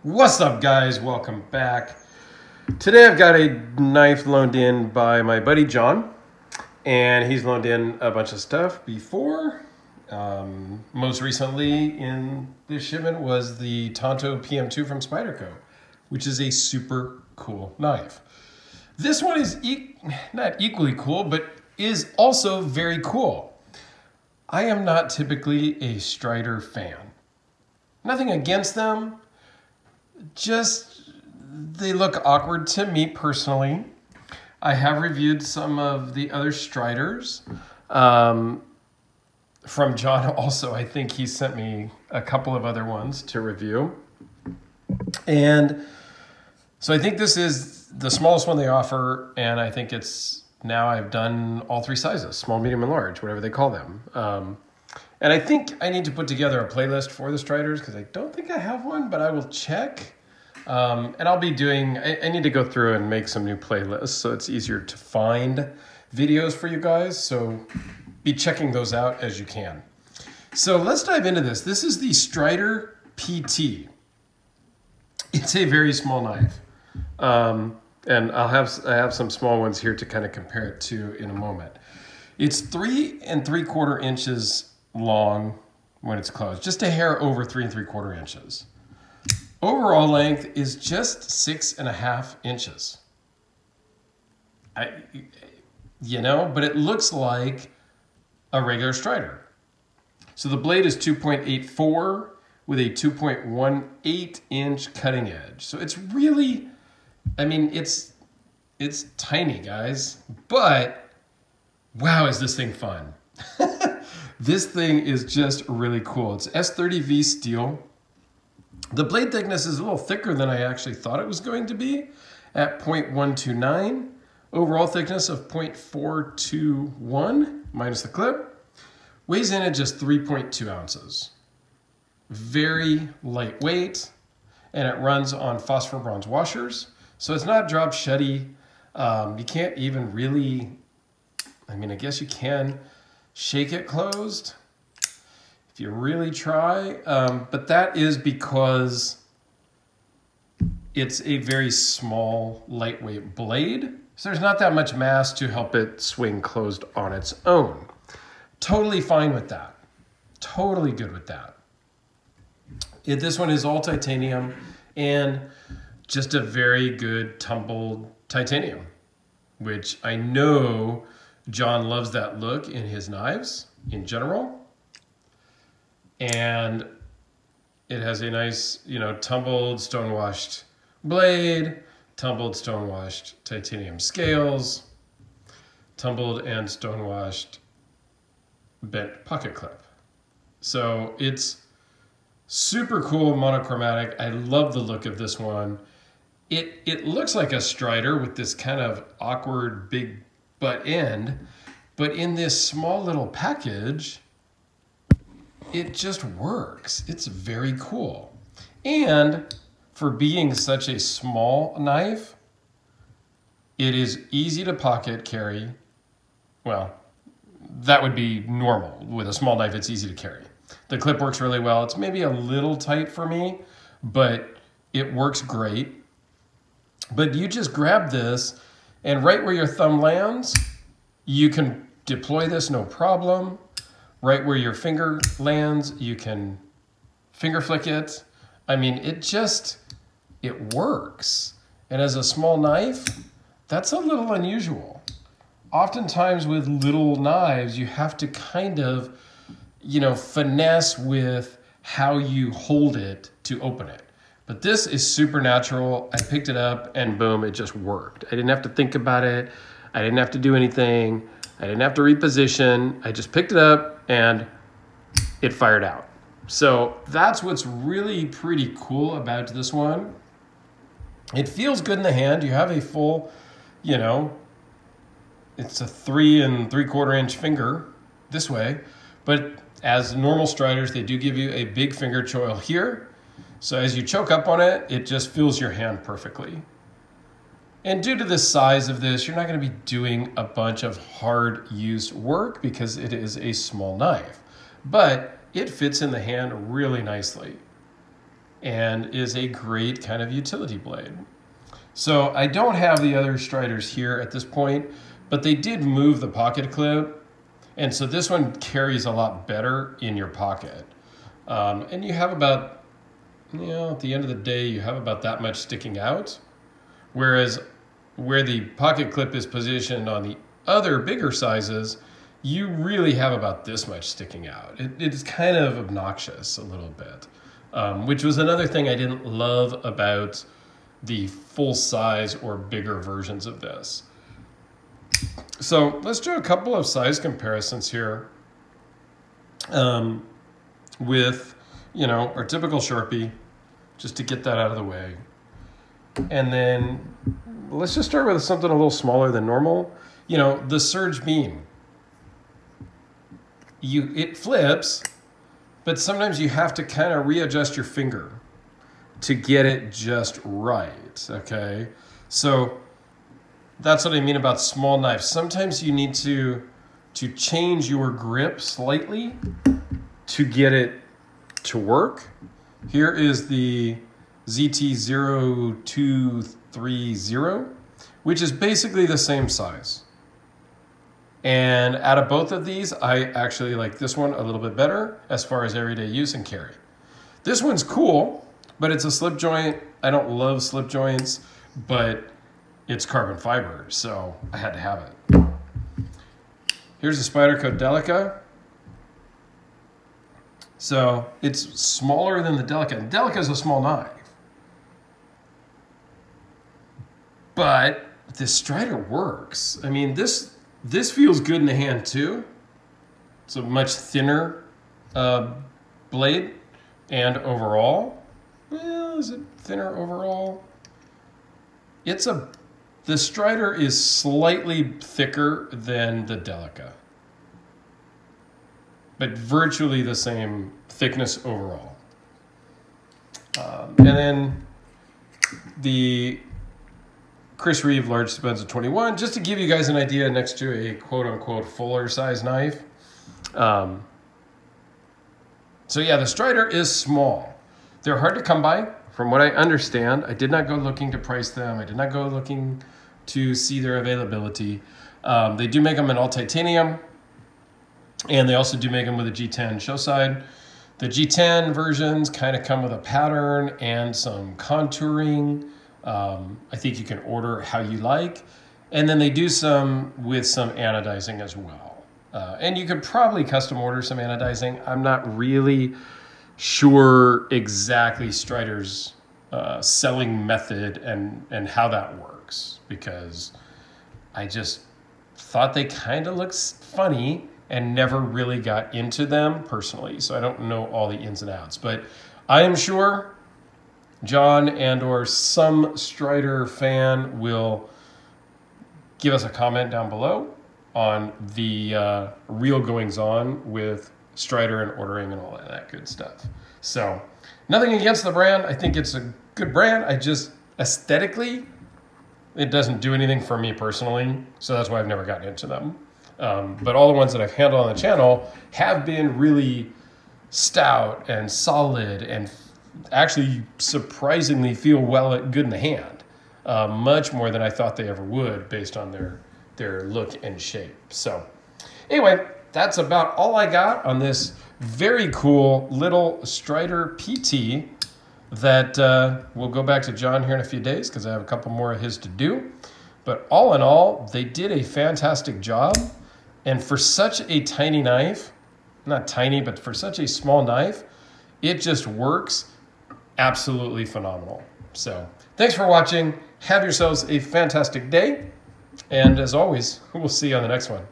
What's up, guys? Welcome back. Today I've got a knife loaned in by my buddy John, and he's loaned in a bunch of stuff before. Most recently in this shipment was the Tonto PM2 from Spyderco, which is a super cool knife. This one is not equally cool, but is also very cool. I am not typically a Strider fan. Nothing against them. Just, they look awkward to me personally. I have reviewed some of the other Striders from John also. I think he sent me a couple of other ones to review. And so I think this is the smallest one they offer, and I think it's, now I've done all three sizes, small, medium, and large, whatever they call them. And I think I need to put together a playlist for the Striders because I don't think I have one, but I will check. And I'll be doing, I need to go through and make some new playlists so it's easier to find videos for you guys. So be checking those out as you can. So let's dive into this. This is the Strider PT. It's a very small knife. And I have some small ones here to kind of compare it to in a moment. It's 3 3/4 inches long when it's closed, just a hair over 3 3/4 inches. Overall length is just 6.5 inches. But it looks like a regular Strider. So the blade is 2.84 with a 2.18 inch cutting edge. So it's really, it's tiny, guys, but wow, is this thing fun. This thing is just really cool. It's S30V steel. The blade thickness is a little thicker than I actually thought it was going to be at 0.129. Overall thickness of 0.421 minus the clip. Weighs in at just 3.2 ounces. Very lightweight, and it runs on phosphor bronze washers. So it's not drop shutty. You can't even really, I guess you can shake it closed if you really try, but that is because it's a very small, lightweight blade, so there's not that much mass to help it swing closed on its own. Totally fine with that. Totally good with that. This one is all titanium and just a very good tumbled titanium, which I know John loves that look in his knives in general. And it has a nice, tumbled, stone-washed blade, tumbled, stone-washed titanium scales, tumbled and stone-washed bent pocket clip. So it's super cool, monochromatic. I love the look of this one. It looks like a Strider with this kind of awkward big butt end, but in this small little package, it just works. It's very cool. And for being such a small knife, it is easy to pocket carry. Well, that would be normal. With a small knife, it's easy to carry. The clip works really well. It's maybe a little tight for me, but it works great. But you just grab this, and right where your thumb lands, you can deploy this no problem. Right where your finger lands, you can finger flick it. It works. And as a small knife, that's a little unusual. Oftentimes with little knives, you have to kind of, finesse with how you hold it to open it. But this is super natural. I picked it up and boom, it just worked. I didn't have to think about it. I didn't have to do anything. I didn't have to reposition. I just picked it up and it fired out. So that's what's really pretty cool about this one. It feels good in the hand. You have a full, it's a 3 3/4 inch finger this way, but as normal Striders, they do give you a big finger choil here. So as you choke up on it, it just fills your hand perfectly. And due to the size of this, you're not going to be doing a bunch of hard use work because it is a small knife. But it fits in the hand really nicely. and is a great kind of utility blade. So I don't have the other Striders here at this point, but they did move the pocket clip. And so this one carries a lot better in your pocket. And you have about, at the end of the day, you have about that much sticking out. Whereas where the pocket clip is positioned on the other bigger sizes, you really have about this much sticking out. It's kind of obnoxious a little bit, which was another thing I didn't love about the full size or bigger versions of this. So let's do a couple of size comparisons here with, our typical Sharpie, just to get that out of the way. And then let's just start with something a little smaller than normal. The Surge Beam. It flips, but sometimes you have to kind of readjust your finger to get it just right, okay? So that's what I mean about small knives. Sometimes you need to change your grip slightly to get it to work. Here is the ZT0230, which is basically the same size. And out of both of these, I actually like this one a little bit better as far as everyday use and carry. This one's cool, but it's a slip joint. I don't love slip joints, but it's carbon fiber, so I had to have it. Here's the Spyderco Delica. So it's smaller than the Delica. The Delica is a small knife. But the Strider works. I mean, this feels good in the hand too. It's a much thinner blade, and overall, well, is it thinner overall? The Strider is slightly thicker than the Delica, but virtually the same thickness overall. And then the Chris Reeve Large Sebenza 21, just to give you guys an idea, next to a quote-unquote fuller size knife. So yeah, the Strider is small. They're hard to come by, from what I understand. I did not go looking to price them. I did not go looking to see their availability. They do make them in all titanium, and they also do make them with a G10 show side. The G10 versions kind of come with a pattern and some contouring. I think you can order how you like. And then they do some with some anodizing as well. And you could probably custom order some anodizing. I'm not really sure exactly Strider's selling method and how that works, because I just thought they kind of looked funny and never really got into them personally. So I don't know all the ins and outs, but I am sure John and or some Strider fan will give us a comment down below on the real goings on with Strider and ordering and all of that good stuff. So nothing against the brand. I think it's a good brand. I just aesthetically, it doesn't do anything for me personally. So that's why I've never gotten into them. But all the ones that I've handled on the channel have been really stout and solid and actually surprisingly feel good in the hand. Much more than I thought they ever would based on their look and shape. So anyway, that's about all I got on this very cool little Strider PT that we'll go back to John here in a few days because I have a couple more of his to do. But all in all, they did a fantastic job. And for such a tiny knife, not tiny, but for such a small knife, it just works absolutely phenomenal. So thanks for watching. Have yourselves a fantastic day. And as always, we'll see you on the next one.